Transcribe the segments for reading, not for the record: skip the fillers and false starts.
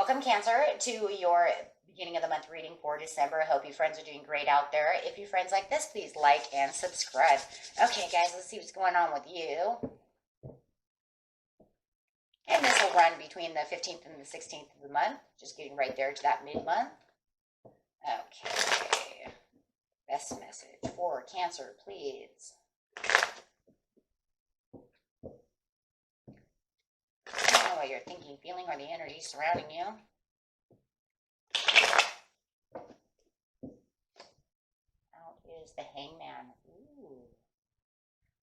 Welcome, Cancer, to your beginning of the month reading for December. I hope you friends are doing great out there. If you friends like this, please like and subscribe. Okay, guys, let's see what's going on with you. And this will run between the 15th and the 16th of the month. Just getting right there to that mid-month. Okay. Best message for Cancer, please. I don't know what you're thinking, feeling, or the energy surrounding you. Out is the Hangman. Ooh.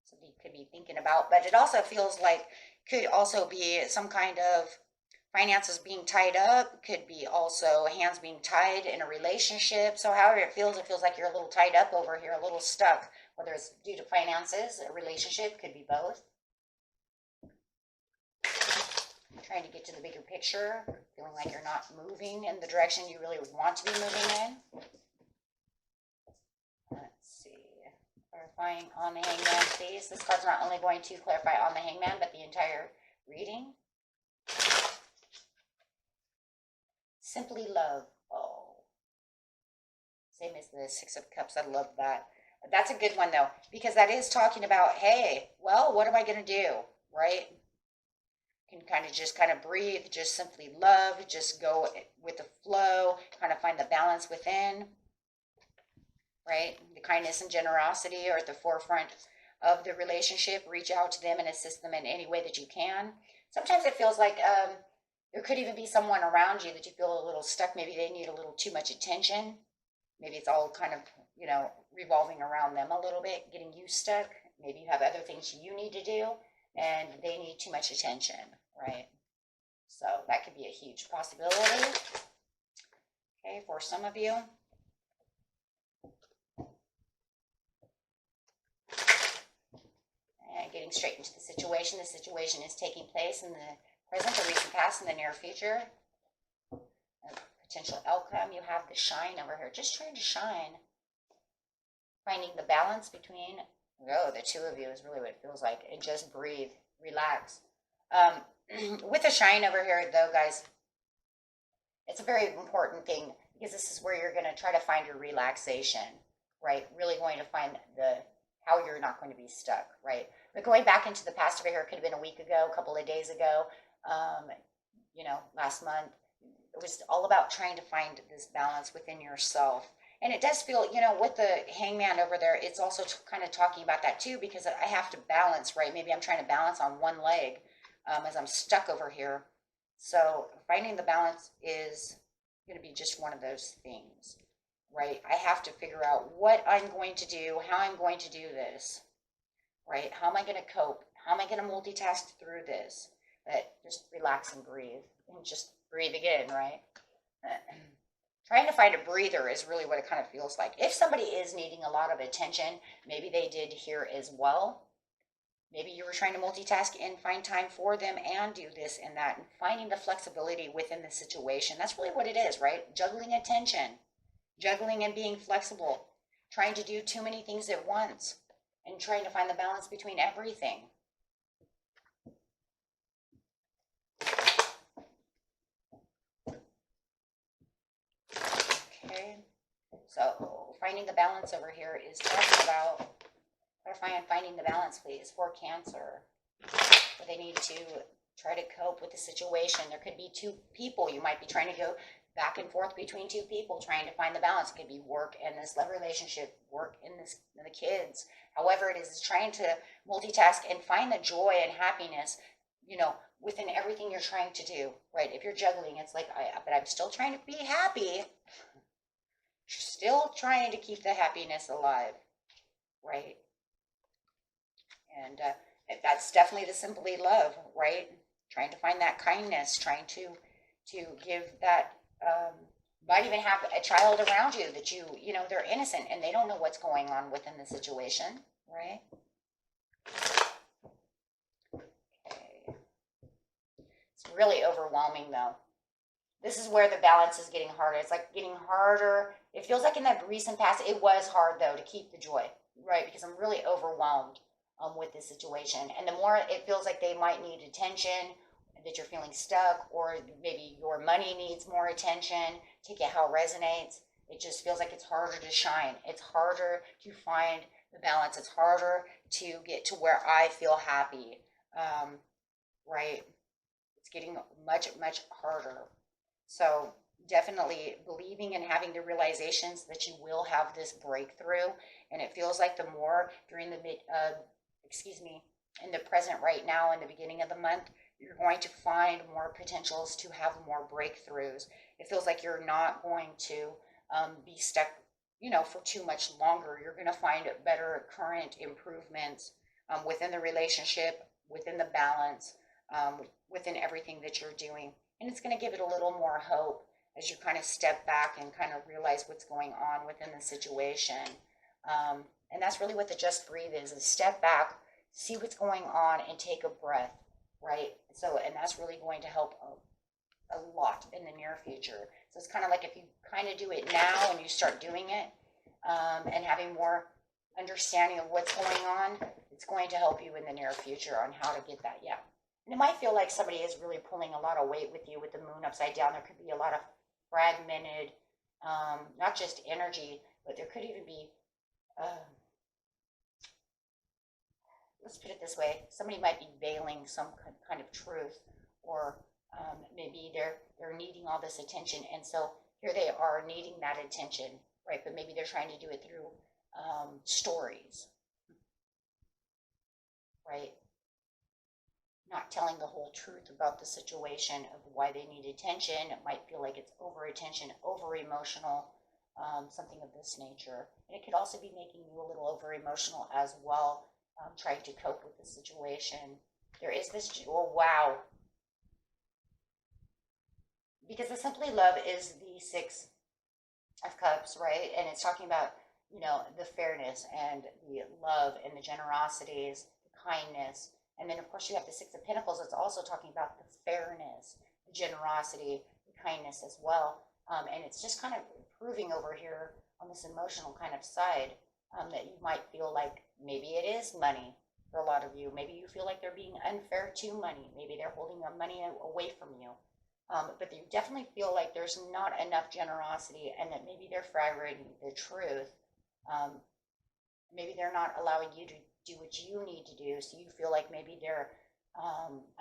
Something you could be thinking about, but it also feels like could also be some kind of finances being tied up, could be also hands being tied in a relationship. So however it feels like you're a little tied up over here, a little stuck, whether it's due to finances, a relationship, could be both. Trying to get to the bigger picture, feeling like you're not moving in the direction you really want to be moving in. Let's see. Clarifying on the Hangman, please. This card's not only going to clarify on the Hangman, but the entire reading. Simply love. Oh. Same as the Six of Cups. I love that. That's a good one, though, because that is talking about, hey, well, what am I going to do, right? Can kind of breathe, just simply love, just go with the flow, kind of find the balance within, right? The kindness and generosity are at the forefront of the relationship. Reach out to them and assist them in any way that you can. Sometimes it feels like there could even be someone around you that you feel a little stuck. Maybe they need a little too much attention. Maybe it's all kind of, revolving around them a little bit, getting you stuck. Maybe you have other things you need to do and they need too much attention, right? So that could be a huge possibility, okay, for some of you. And getting straight into the situation. The situation is taking place in the present, the recent past, and the near future. A potential outcome. You have the shine over here. Just trying to shine. Finding the balance between, the two of you is really what it feels like. And just breathe. Relax. With the shine over here, though, guys, it's a very important thing because this is where you're going to try to find your relaxation, right? Really going to find how you're not going to be stuck, right? But going back into the past over here, it could have been a week ago, a couple of days ago, last month. It was all about trying to find this balance within yourself. And it does feel, with the Hangman over there, it's also kind of talking about that too, because I have to balance, right? Maybe I'm trying to balance on one leg as I'm stuck over here. So finding the balance is going to be just one of those things, right? I have to figure out what I'm going to do, how I'm going to do this, right? How am I going to cope? How am I going to multitask through this? But just relax and breathe, and just breathe again, right? Trying to find a breather is really what it kind of feels like. If somebody is needing a lot of attention, maybe they did here as well. Maybe you were trying to multitask and find time for them and do this and that, and finding the flexibility within the situation. That's really what it is, right? Juggling attention, juggling and being flexible, trying to do too many things at once, and trying to find the balance between everything. Okay, so finding the balance over here is talking about finding the balance, please, for Cancer. Where they need to try to cope with the situation. There could be two people. You might be trying to go back and forth between two people, trying to find the balance. It could be work and this love relationship, work and the kids. However it is, trying to multitask and find the joy and happiness, within everything you're trying to do, right? If you're juggling, it's like, but I'm still trying to be happy. Still trying to keep the happiness alive, right? And that's definitely the simply love, right? Trying to find that kindness, trying to give that, might even have a child around you that they're innocent and they don't know what's going on within the situation, right? Okay. It's really overwhelming, though. This is where the balance is getting harder. It's like getting harder. It feels like in the recent past, it was hard, though, to keep the joy, right? Because I'm really overwhelmed with this situation. And the more it feels like they might need attention, that you're feeling stuck, or maybe your money needs more attention. Take it how it resonates. It just feels like it's harder to shine. It's harder to find the balance. It's harder to get to where I feel happy, right? It's getting much, much harder. So definitely believing and having the realizations that you will have this breakthrough. And it feels like the more during the in the present right now, in the beginning of the month, you're going to find more potentials to have more breakthroughs. It feels like you're not going to be stuck, for too much longer. You're going to find better current improvements within the relationship, within the balance, within everything that you're doing. And it's going to give it a little more hope as you kind of step back and kind of realize what's going on within the situation. And that's really what the just breathe is step back, see what's going on, and take a breath, right? So, and that's really going to help a lot in the near future. So it's kind of like if you kind of do it now and you start doing it and having more understanding of what's going on, it's going to help you in the near future on how to get that. Yeah. And it might feel like somebody is really pulling a lot of weight with you with the moon upside down. There could be a lot of fragmented, not just energy, but there could even be, let's put it this way, somebody might be veiling some kind of truth, or maybe they're needing all this attention, and so here they are needing that attention, right? But maybe they're trying to do it through stories, right? Not telling the whole truth about the situation of why they need attention. It might feel like it's over attention, over emotional, something of this nature. And it could also be making you a little over emotional as well, trying to cope with the situation. There is this, oh wow. Because the Simply Love is the Six of Cups, right? And it's talking about, the fairness and the love and the generosities, the kindness. And then, of course, you have the Six of Pentacles. It's also talking about the fairness, the generosity, the kindness as well. And it's just kind of proving over here on this emotional kind of side that you might feel like maybe it is money for a lot of you. Maybe you feel like they're being unfair to money. Maybe they're holding your money away from you. But you definitely feel like there's not enough generosity, and that maybe they're fragmenting the truth. Maybe they're not allowing you to do what you need to do, so you feel like maybe they're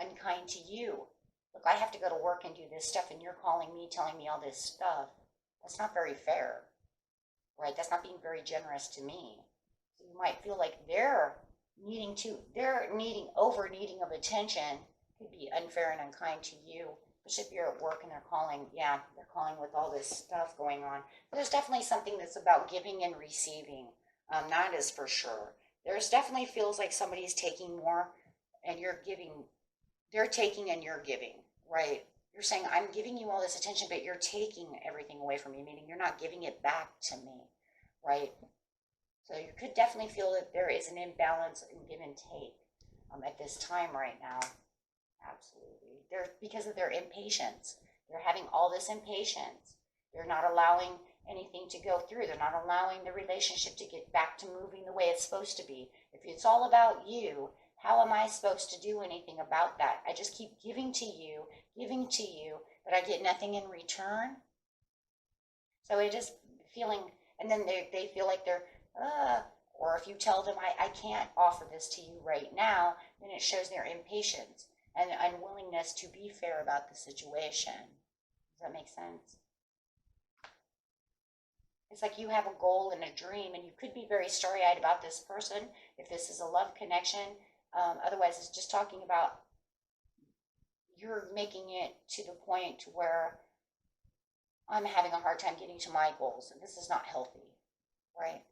unkind to you. Look, I have to go to work and do this stuff, and you're calling me, telling me all this stuff. That's not very fair, right? That's not being very generous to me. So you might feel like they're needing overneeding of attention could be unfair and unkind to you. If you're at work and they're calling with all this stuff going on. There's definitely something that's about giving and receiving. That is for sure. There's definitely feels like somebody's taking more and you're giving. They're taking and you're giving, right? You're saying, I'm giving you all this attention, but you're taking everything away from me, meaning you're not giving it back to me, right? So you could definitely feel that there is an imbalance in give and take at this time right now. Absolutely. Because of their impatience. They're having all this impatience. They're not allowing anything to go through. They're not allowing the relationship to get back to moving the way it's supposed to be. If it's all about you, how am I supposed to do anything about that? I just keep giving to you, but I get nothing in return. So it is feeling, and then they feel like they're, or if you tell them, I can't offer this to you right now, then it shows their impatience and unwillingness to be fair about the situation. Does that make sense? It's like you have a goal and a dream, and you could be very starry-eyed about this person if this is a love connection. Otherwise, it's just talking about you're making it to the point where I'm having a hard time getting to my goals, and this is not healthy, right?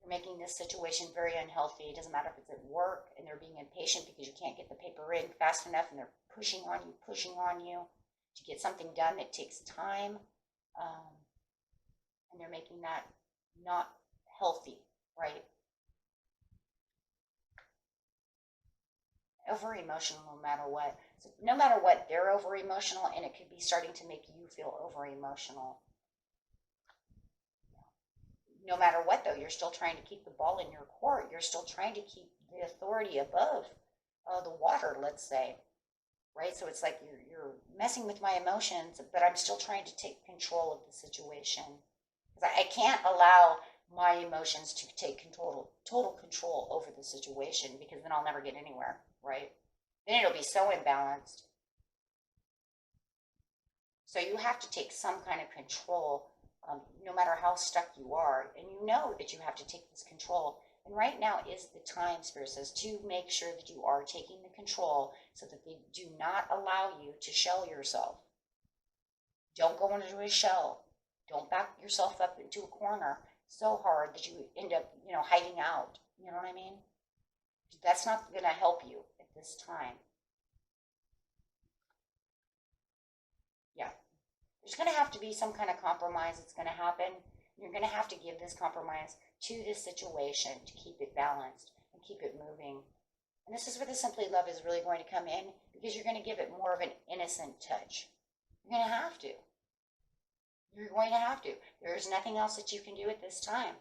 You're making this situation very unhealthy. It doesn't matter if it's at work and they're being impatient because you can't get the paper in fast enough, and they're pushing on you to get something done that takes time. And they're making that not healthy, right? Over emotional no matter what. So no matter what, they're over emotional, and it could be starting to make you feel over emotional. No matter what, though, you're still trying to keep the ball in your court. You're still trying to keep the authority above the water, let's say, right? So it's like you're messing with my emotions, but I'm still trying to take control of the situation. Because I can't allow my emotions to take total control over the situation, because then I'll never get anywhere, right? Then it'll be so imbalanced. So you have to take some kind of control, no matter how stuck you are, and you know that you have to take this control. And right now is the time, Spirit says, to make sure that you are taking the control so that they do not allow you to shell yourself. Don't go into a shell. Don't back yourself up into a corner so hard that you end up, hiding out. You know what I mean? That's not going to help you at this time. Yeah. There's going to have to be some kind of compromise that's going to happen. You're going to have to give this compromise to this situation to keep it balanced and keep it moving. And this is where the Simply Love is really going to come in, because you're going to give it more of an innocent touch. You're going to have to. You're going to have to. There's nothing else that you can do at this time.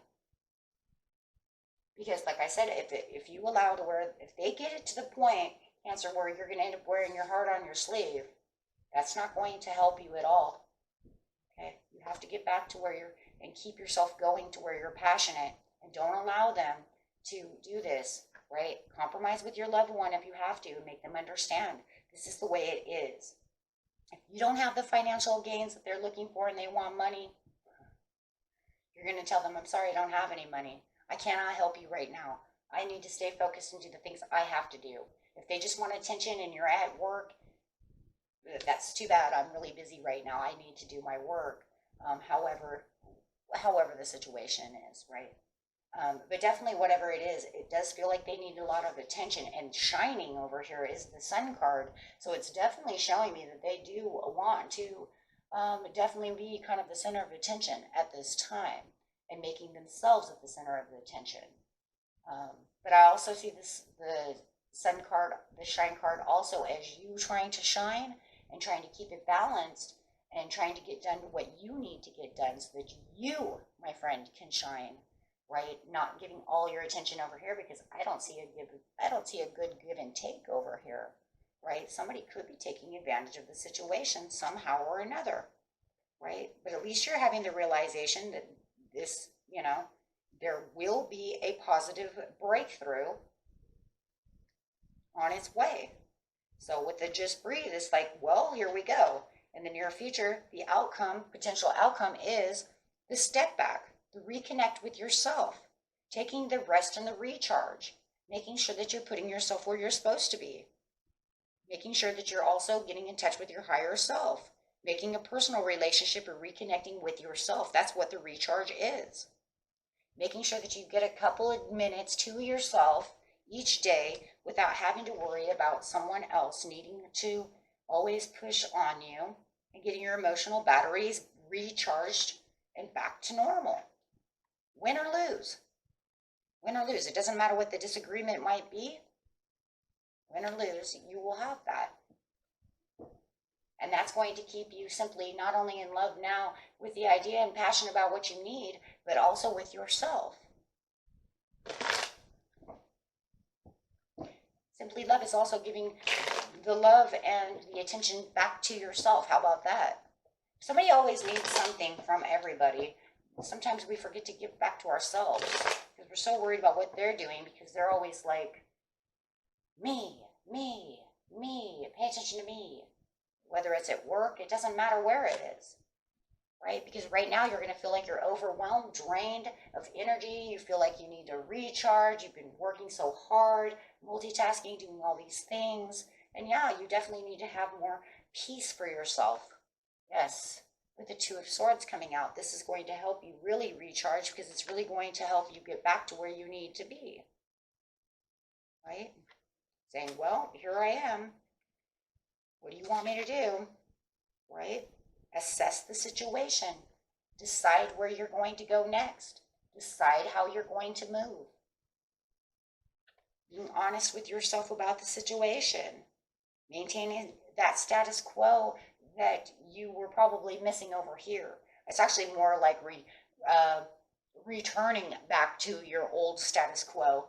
Because like I said, if you allow to where, if they get it to the point, Cancer, where you're going to end up wearing your heart on your sleeve, that's not going to help you at all. Okay? You have to get back to where you're, and keep yourself going to where you're passionate, and don't allow them to do this, right? Compromise with your loved one if you have to, and make them understand this is the way it is. If you don't have the financial gains that they're looking for and they want money, you're going to tell them, I'm sorry, I don't have any money. I cannot help you right now. I need to stay focused and do the things I have to do. If they just want attention and you're at work, that's too bad. I'm really busy right now. I need to do my work. However the situation is, right? But definitely whatever it is, it does feel like they need a lot of attention, and shining over here is the Sun card. So it's definitely showing me that they do want to definitely be kind of the center of attention at this time, and making themselves at the center of the attention. But I also see the Sun card, the Shine card, also as you trying to shine and trying to keep it balanced and trying to get done what you need to get done so that you, my friend, can shine, right? Not giving all your attention over here, because I don't see a good give and take over here, right? Somebody could be taking advantage of the situation somehow or another, right? But at least you're having the realization that this, there will be a positive breakthrough on its way. So with the just breathe, it's like, well, here we go. In the near future, the potential outcome is the step back, the reconnect with yourself, taking the rest and the recharge, making sure that you're putting yourself where you're supposed to be, making sure that you're also getting in touch with your higher self, making a personal relationship or reconnecting with yourself. That's what the recharge is. Making sure that you get a couple of minutes to yourself each day without having to worry about someone else needing to always push on you, and getting your emotional batteries recharged and back to normal. Win or lose. Win or lose. It doesn't matter what the disagreement might be. Win or lose, you will have that. And that's going to keep you simply not only in love now with the idea and passion about what you need, but also with yourself. Simply Love is also giving the love and the attention back to yourself. How about that? Somebody always needs something from everybody. Sometimes we forget to give back to ourselves because we're so worried about what they're doing, because they're always like, me, pay attention to me. Whether it's at work, it doesn't matter where it is, right? Because right now you're going to feel like you're overwhelmed, drained of energy. You feel like you need to recharge. You've been working so hard, multitasking, doing all these things. And yeah, you definitely need to have more peace for yourself. Yes, with the Two of Swords coming out, this is going to help you really recharge, because it's really going to help you get back to where you need to be, right? Saying, well, here I am. What do you want me to do, right? Assess the situation. Decide where you're going to go next. Decide how you're going to move. Being honest with yourself about the situation. Maintaining that status quo that you were probably missing over here. It's actually more like returning back to your old status quo,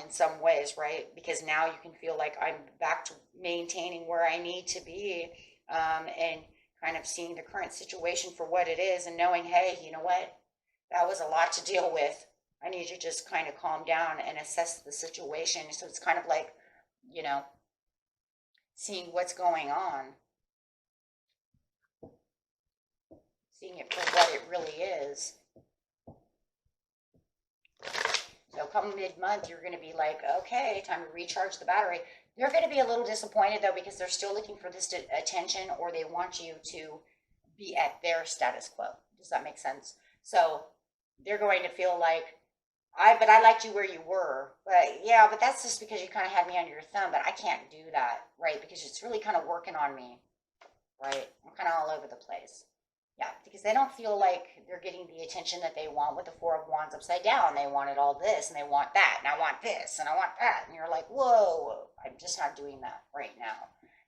in some ways, right? Because now you can feel like I'm back to maintaining where I need to be, and kind of seeing the current situation for what it is and knowing, hey, you know what? That was a lot to deal with. I need to just kind of calm down and assess the situation. So it's kind of like, you know, seeing what's going on, seeing it for what it really is. So come mid-month, you're going to be like, okay, time to recharge the battery. They're going to be a little disappointed, though, because they're still looking for this attention, or they want you to be at their status quo. Does that make sense? So they're going to feel like, but I liked you where you were. But yeah, but that's just because you kind of had me under your thumb, but I can't do that, right? Because it's really kind of working on me, right? I'm kind of all over the place. Yeah, because they don't feel like they're getting the attention that they want with the Four of Wands upside down. They wanted all this, and they want that, and I want this, and I want that. And you're like, whoa, I'm just not doing that right now.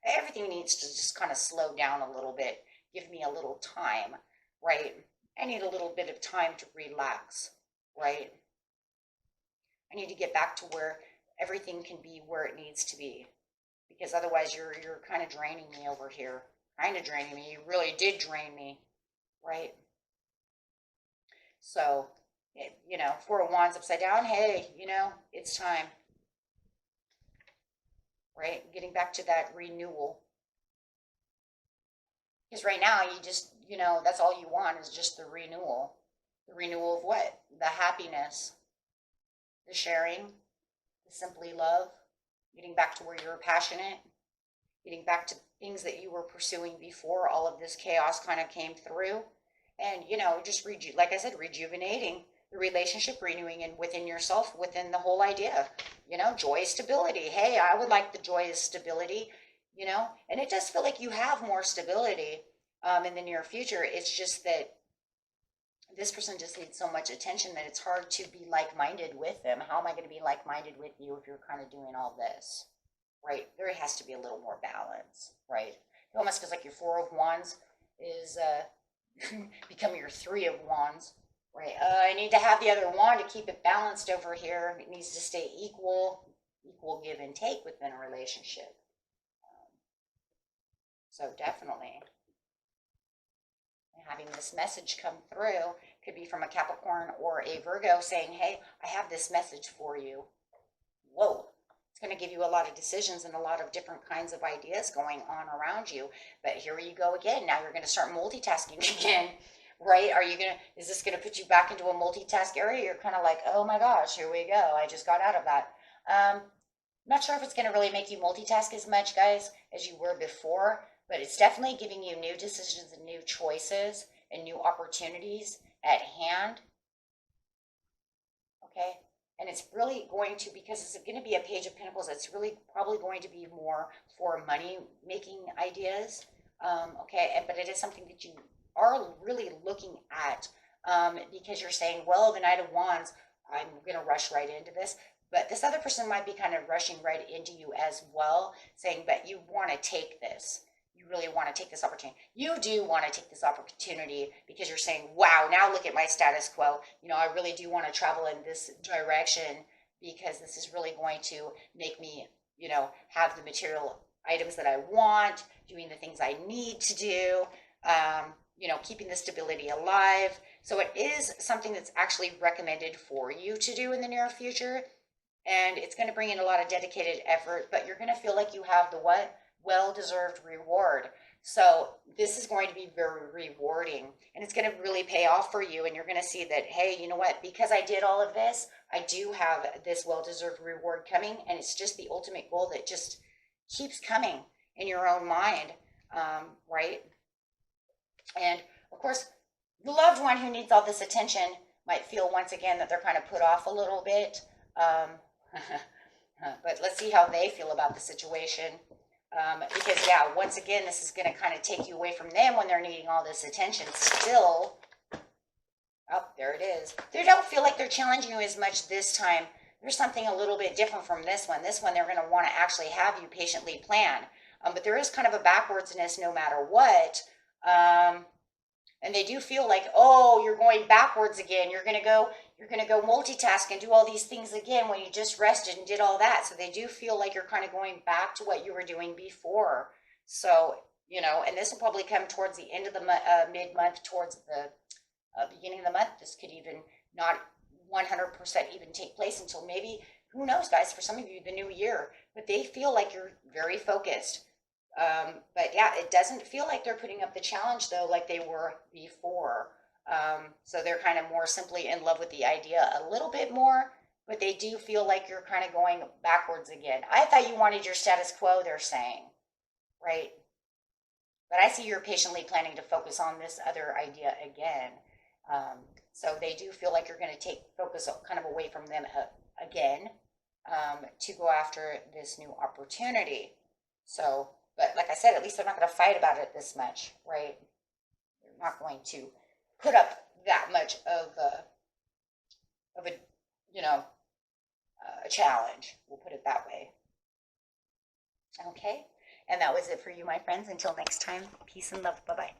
Everything needs to just kind of slow down a little bit. Give me a little time, right? I need a little bit of time to relax, right? I need to get back to where everything can be where it needs to be. Because otherwise you're kind of draining me over here. Kind of draining me. You really did drain me. Right? So, you know, Four of Wands upside down, hey, you know, it's time. Right? Getting back to that renewal. Because right now, you just, you know, that's all you want is just the renewal. The renewal of what? The happiness, the sharing, the simply love, getting back to where you're passionate, getting back to things that you were pursuing before all of this chaos kind of came through. And, you know, just, like I said, rejuvenating the relationship, renewing and within yourself, within the whole idea, you know, joy, stability. Hey, I would like the joy, stability, you know, and it does feel like you have more stability in the near future. It's just that this person just needs so much attention that it's hard to be like-minded with them. How am I going to be like-minded with you if you're kind of doing all this, right? There has to be a little more balance, right? It almost feels like your Four of Wands is become your Three of Wands, right? I need to have the other wand to keep it balanced over here. It needs to stay equal give and take within a relationship. So definitely having this message come through could be from a Capricorn or a Virgo saying, hey, I have this message for you. Whoa. It's going to give you a lot of decisions and a lot of different kinds of ideas going on around you. But here you go again. Now you're going to start multitasking again, right? Is this going to put you back into a multitask area? You're kind of like, oh my gosh, here we go. I just got out of that. Not sure if it's going to really make you multitask as much, guys, as you were before, but it's definitely giving you new decisions and new choices and new opportunities at hand. Okay? And it's really going to, because it's going to be a Page of Pentacles, it's really probably going to be more for money-making ideas. Okay? But it is something that you are really looking at because you're saying, well, the Knight of Wands, I'm going to rush right into this. But this other person might be kind of rushing right into you as well, saying, but you want to take this. You really want to take this opportunity. You do want to take this opportunity because you're saying, wow, now look at my status quo. You know, I really do want to travel in this direction because this is really going to make me, you know, have the material items that I want, doing the things I need to do, you know, keeping the stability alive. So it is something that's actually recommended for you to do in the near future. And it's going to bring in a lot of dedicated effort, but you're going to feel like you have the what? Well-deserved reward. So this is going to be very rewarding, and it's going to really pay off for you. And you're going to see that, hey, you know what? Because I did all of this, I do have this well-deserved reward coming, and it's just the ultimate goal that just keeps coming in your own mind, right? And of course, the loved one who needs all this attention might feel once again that they're kind of put off a little bit. But let's see how they feel about the situation. Because, yeah, once again, this is going to kind of take you away from them when they're needing all this attention still. Oh, there it is. They don't feel like they're challenging you as much this time. There's something a little bit different from this one. This one, they're going to want to actually have you patiently plan. But there is kind of a backwardsness no matter what. And they do feel like, oh, you're going backwards again. You're gonna go multitask and do all these things again when you just rested and did all that. So they do feel like you're kind of going back to what you were doing before. So, you know, and this will probably come towards the end of the mid-month, towards the beginning of the month. This could even not 100% even take place until maybe, who knows, guys, for some of you, the new year. But they feel like you're very focused. But yeah, it doesn't feel like they're putting up the challenge though, like they were before. So they're kind of more simply in love with the idea a little bit more, but they do feel like you're kind of going backwards again. I thought you wanted your status quo, they're saying, right? But I see you're patiently planning to focus on this other idea again. So they do feel like you're going to take focus kind of away from them again, to go after this new opportunity. So, but like I said, at least they're not going to fight about it this much, right? They're not going to put up that much of a you know, a challenge. We'll put it that way. Okay, and that was it for you, my friends. Until next time, peace and love. Bye-bye.